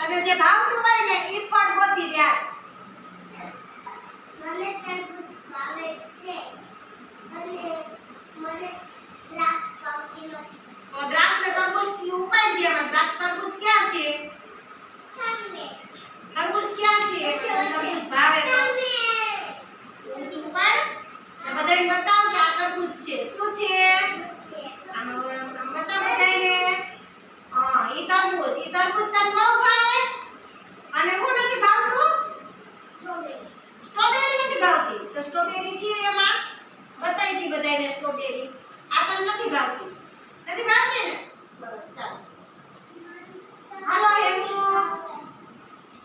તને જે ભાવતું હોય ને ઈ ફળ ગોતી દે. મને તરબૂચ ભાવે છે અને મને દ્રાક્ષ ભાવતી નથી. તો દ્રાક્ષ ને તરબૂચ ઈ ઉપાડ જે માં દ્રાક્ષ તરબૂચ ક્યાં છે? તરબૂચ ક્યાં છે? તરબૂચ ભાવે તો ઊંચું ઉપાડ ને બધાને બતાવ કે આ તરબૂચ છે. શું છે? આમ બતાવ બધાને. હા ઈ તરબૂચ તને બહુ ભાવે અને હું નથી ભાવતું? સ્ટ્રોબેરી નથી ભાવતી. તો સ્ટ્રોબેરી છે એમાં બતાઈ જી બધાને સ્ટ્રોબેરી. આ તને નથી ભાવતી. નથી ભાવતી ને? સરસ ચાલો. હાલો હેમુ.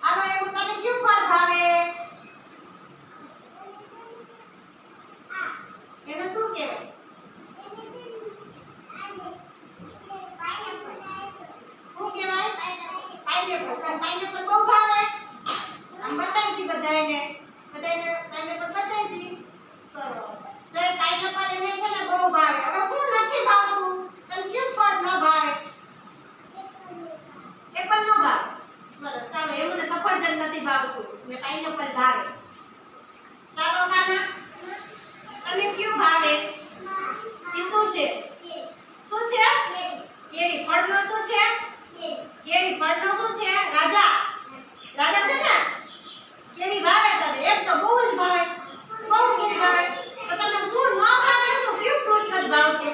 હાલો હેમુ તને કયું ફળ ભાવે? એને શું કહેવાય? શું કહેવાય? પાઇનેપલ. તને પાઇનેપલ બહુ ભાવે? આમ બતાઈ જી બધાને. બધાને પાઇનેપલ બતાઈ જી. સરસ. જો એ પાઇનેપલ એને છે ને બહુ ભાવે. હવે હું નથી ભાવતું. તને કયું ફળ ન ભાવે? એપલ નો ભાવે. સરસ ચાલો એમને સફરજન નથી ભાવતું ને પાઇનેપલ ભાવે. ચાલો કાના તને કયું ભાવે? ઈ શું છે? શું છે? કેરી. ફળનો શું છે? કેરી. ફળનો શું છે? રાજા. રાજા છે ને? કેરી ભાવે તને? એક તો બહુ જ ભાવે. બહુ કેરી ભાવે. તો તને હું ન ભાવે હું કયું ફ્રૂટ નથી ભાવતું?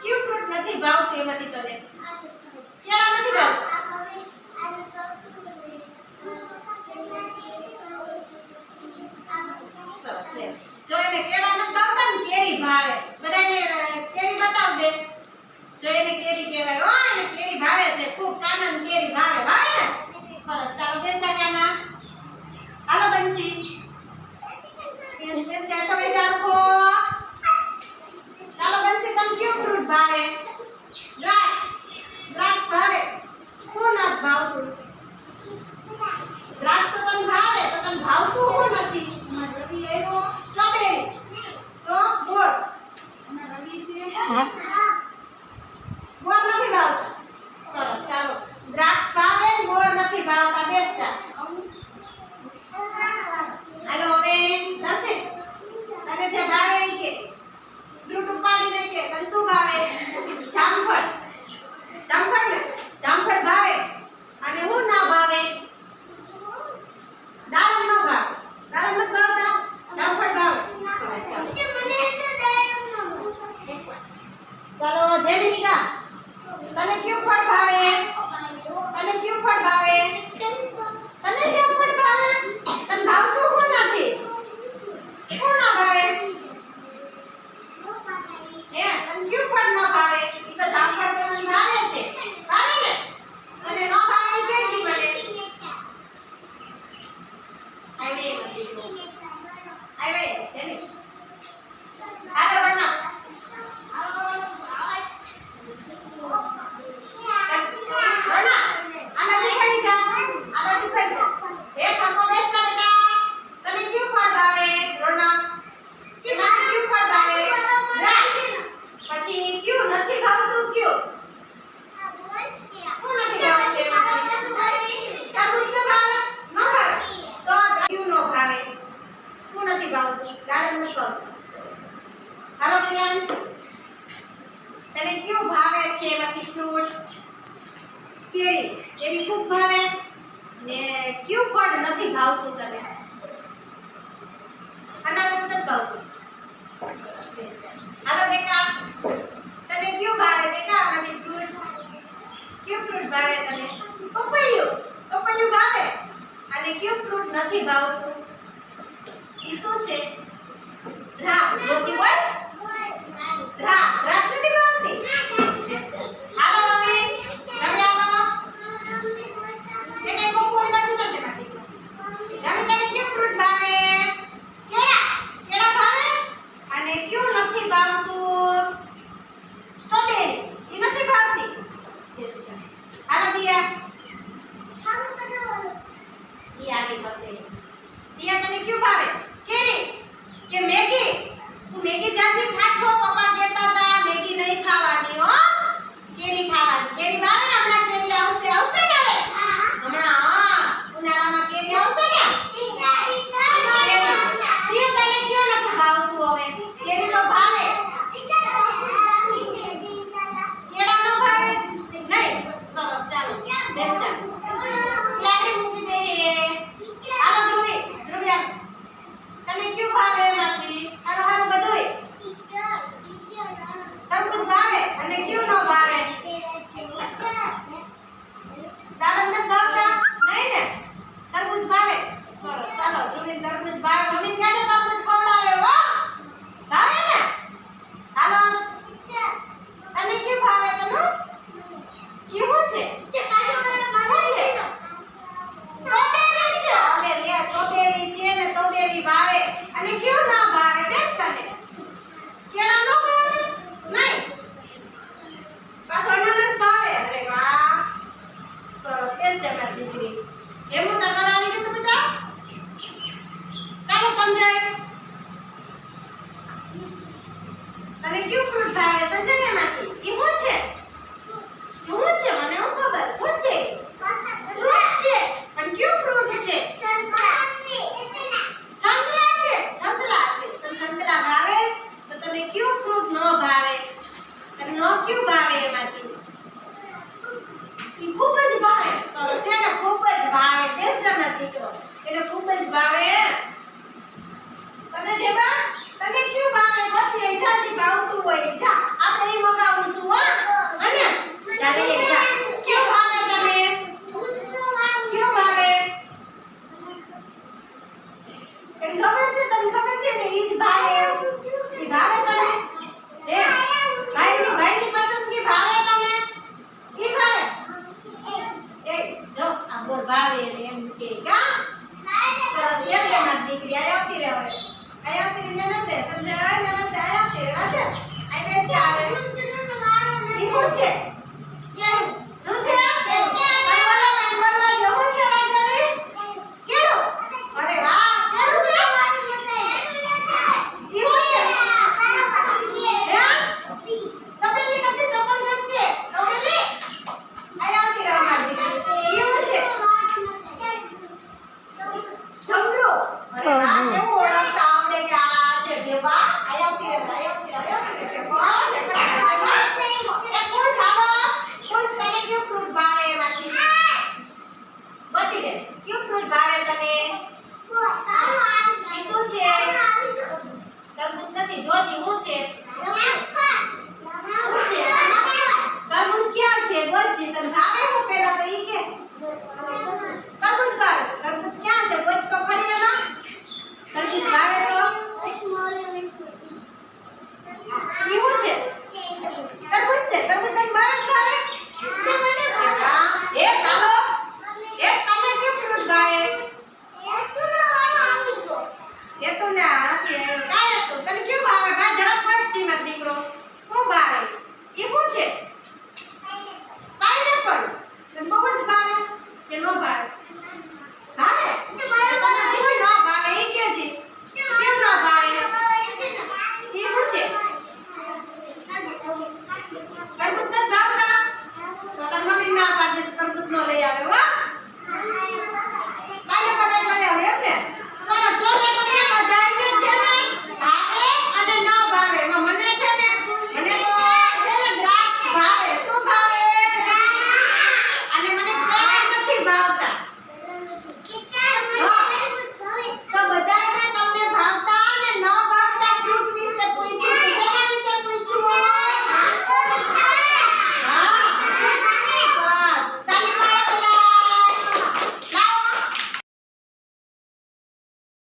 કયું ફ્રૂટ નથી ભાવતું એમાંથી તને? કેળા નથી ભાવતું? સરસ લે. જો એને કેળા નથી ભાવતા ને કેરી ભાવે. બધાને કેરી બતાવ દે. જો એને કેરી કહેવાય. હો એને કેરી ભાવે છે ખૂબ. કાનાને કેરી ભાવે. ભાવે ને? સરસ ચાલો બેસા કાના. હાલો બંસી. બેસા ચાટો બેજારકો. ચાલો બંસી તને કયું ફ્રૂટ ભાવે? દ્રાક્ષ. દ્રાક્ષ ભાવે. શું નથી ભાવતું? દ્રાક્ષ તો તને ભાવે. તો તને ભાવતું શું નથી? સ્ટ્રોબેરી. તો ગોળ. ગોળ નથી ભાવતા. સરસ ચાલો. દ્રાક્ષ ભાવે ને ગોળ નથી ભાવતા. બેસ જા. હાલો હવે નસીબ તને જે ભાવે ઈ કે. ફ્રૂટ ઉપાડીને કે તને શું ભાવે? જામફળ. જામફળ ને? જામફળ ભાવે. અને હું ના ભાવે? દાડમ ન ભાવે. દાડમ નથી ભાવતા? જામફળ ભાવે. ચાલો જેનિશા તને કયું ફળ ભાવે? તને કયું ફળ ભાવે? તને જામફળ ભાવે? તને ભાવતું કોણ નથી? કોણ ના ભાવે? હે તને કયું ફળ ન ભાવે? ઈ તો જામફળ તો તને ભાવે છે. ભાવે ને? અને ન ભાવે ઈ કેજી મને. આવે જેનિશ. હાલો બના. હાલો પ્રિયાંશ તને કયું ભાવે છે એમાંથી ફ્રૂટ? કેરી. કેરી ખૂબ ભાવે ને કયું ફળ નથી ભાવતું તને? અનાનસ નથી ભાવતું. હાલો દેખા તને કયું ભાવે? દેખા આમાંથી ફ્રૂટ કયું ફ્રૂટ ભાવે તને? પપૈયું. પપૈયું ભાવે. અને કયું ફ્રૂટ નથી ભાવતું? ઈ શું છે? દ્રાક્ષ. જોતી બોલ. દ્રાક્ષ. દ્રાક્ષ નથી ભાવતી? હાલો રવિ. રવિ આવો. દેખાય કોકોની બાજુ કર દે બાકી. રવિ તને કયું ફ્રૂટ ભાવે? કેળા. કેળા ભાવે. અને કયું નથી ભાવતું? સ્ટ્રોબેરી. ઈ નથી ભાવતી? હાલો દિયા. દિયા આગળ કર દે. દિયા તને કયું ભાવે? કેરી કે મેગી? તું મેગી જાજી ખા છો? પપ્પા કહેતા હતા મેગી નહીં છે જે પાછો શું છે? તોબેરી છે. અલે લે તોબેરી છે ને તોબેરી ભાવે અને કયું ના ભાવે બેન તને? કેળા નો ભાવે? નહીં. પાછો અનાનસ ભાવે. અરે વાહ. સરસ એ છે મારી દીકરી. એમનું તમારે આવી ગયું બેટા? ચાલો સંજય. તને કયું ફ્રૂટ ભાવે સંજય એમાંથી? એ શું છે? શું છે? મને શું ખબર? શું છે? ફ્રૂટ છે. પણ કયું ફ્રૂટ છે? સંતરા છે. સંતરા છે. તો સંતરા ભાવે? તો તને કયું ફ્રૂટ ન ભાવે? તને ન કયું ભાવે એમાંથી? ઈ ખૂબ જ ભાવે. સરસ. એને ખૂબ જ ભાવે. બેસ જા મારો દીકરો. એને ખૂબ જ ભાવે. તને ઢેબા? તને કયું ભાવે? બધી જાજી ભાવતું હોય. જા આપણે ઈ મગાવીશું હા. અને જા લઈ જા. કયું ભાવે તને? કયું ભાવે? એને ખબર છે? તને ખબર છે ને ઈ જ ભાવે એમ? ઈ ભાવે તને? હે ભાઈની પસંદગી ભાવે તને? ઈ ભાવે? એ જો આ બોલ ભાવે એટલે એમ કે કા સરસ એમ કે મારી દીકરી આય આવતી રહે હવે આય આવતી રહે જનમ દે સમજાય જનમ દે આય આવતી રહે રાજે આય બેસ આવે ઈ શું છે